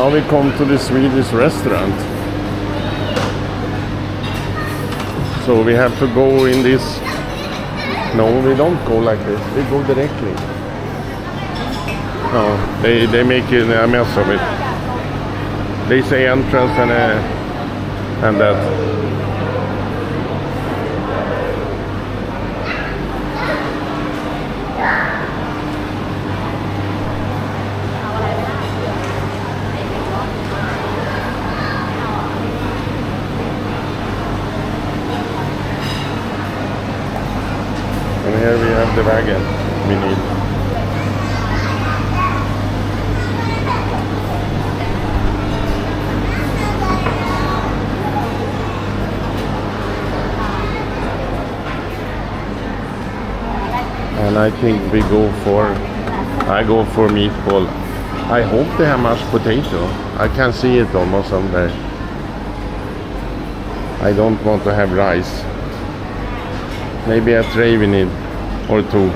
Now we come to the Swedish restaurant. So we have to go in this. No, we don't go like this. We go directly. No, they make a mess of it. They say entrance and that. And here we have the wagon we need. And I think I go for meatball. I hope they have mashed potato. I can see it almost on there. I don't want to have rice. Maybe a tray we need, or two.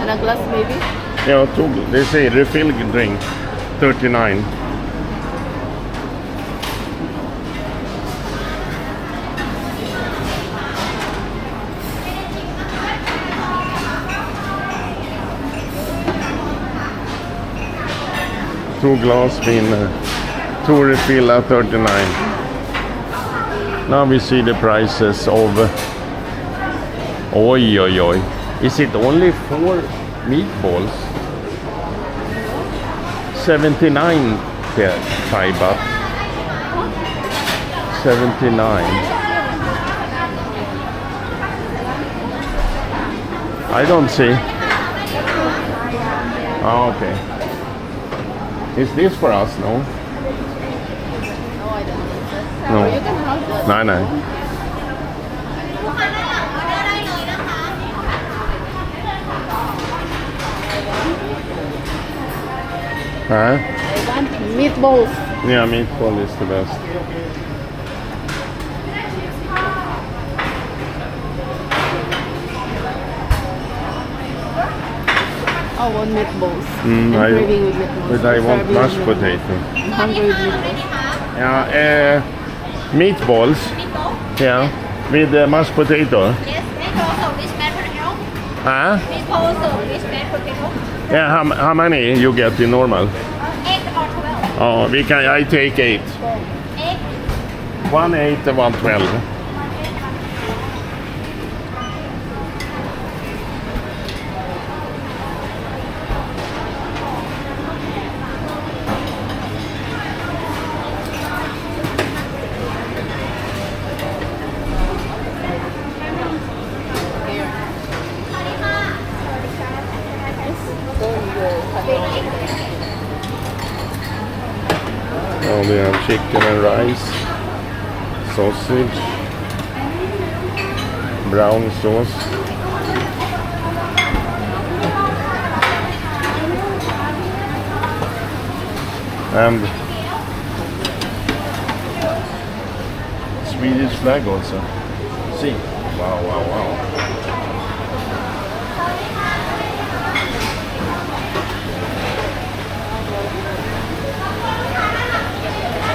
And a glass maybe? Yeah, two. They say refill drink, 39. Two glass mean two refill at 39. Now we see the prices of oi oi oi. Is it only 4 meatballs? 79 Thai baht. 79. I don't see. Oh, okay. Is this for us? No. No, I don't think so. No. You can have this. No, no. Huh? I want meatballs. Yeah, meatball is the best. I want meatballs. Mm, I'm craving with meatballs. But I want Preferably mashed with meatballs. potato. I'm hungry with meatballs. Yeah, meatballs. Yeah, with mashed potato. Yes, and also with mashed potato. Huh? With also with mashed potato. Yeah, how many you get in normal? 8 or 12. Oh, I take 8. 8. 1 8 and 1 12. Oh, we have chicken and rice, sausage, brown sauce, and Swedish flag also. See, wow, wow, wow.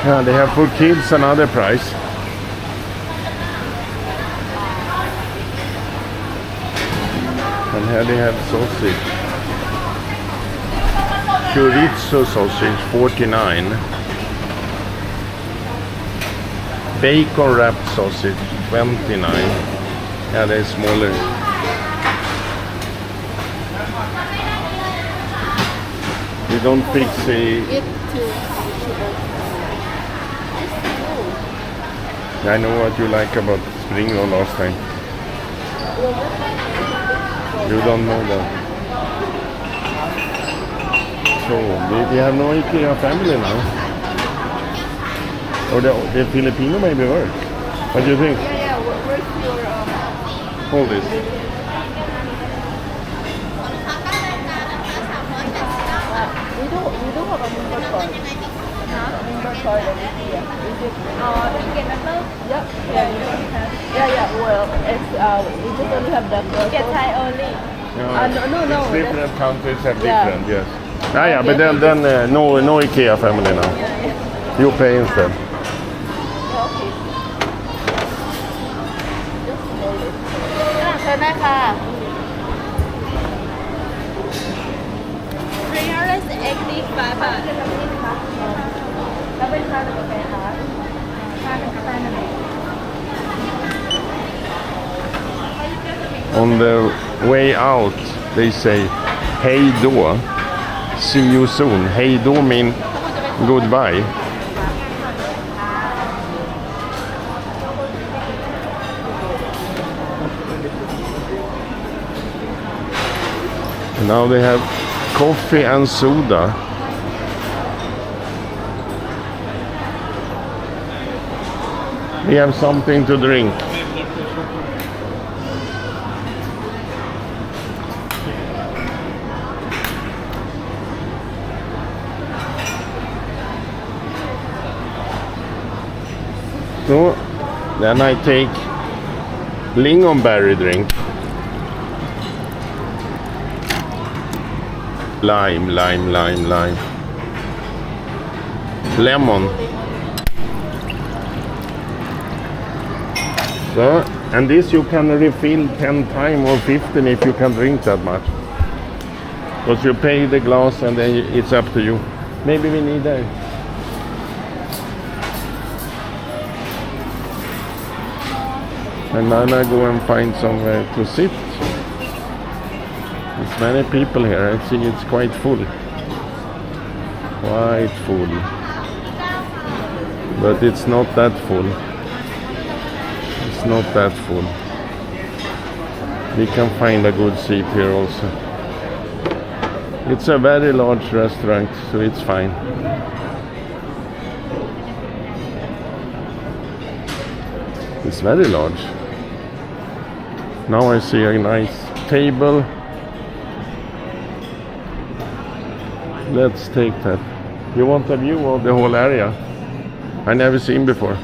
Yeah, they have for kids another price. And here they have sausage. Chorizo sausage, 49. Bacon wrapped sausage, 29. Yeah, they're smaller. You don't fix the... I know what you like about spring roll last time. You don't know that. So, we have no IKEA family now. Or the Filipino maybe work. What do you think? Yeah, where's your... Hold this. have a member card. Member card at IKEA. Is it? Get number? Yep. Yeah. Well, we just only have that. Get Thai only. No. Different countries have Yeah. different, yes. But then no IKEA family now. You pay instead. Okay. Just hold it. เชิญได้ค่ะ 385 บาท แล้วเป็นชาหรือกาแฟคะ ชาเป็นกาแฟหนึ่ง On the way out, they say, "Hej då, see you soon." Hej då mean goodbye. Now they have coffee and soda. We have something to drink. So then I take lingonberry drink. Lime. Lemon. So, and this you can refill 10 times or 15 if you can drink that much. Because you pay the glass and then it's up to you. Maybe we need that. And then I go and find somewhere to sit. There's many people here. I see it's quite full. Quite full. But it's not that full. It's not that full. We can find a good seat here also. It's a very large restaurant, so it's fine. It's very large. Now I see a nice table. Let's take that. You want a view of the whole area? I never seen before.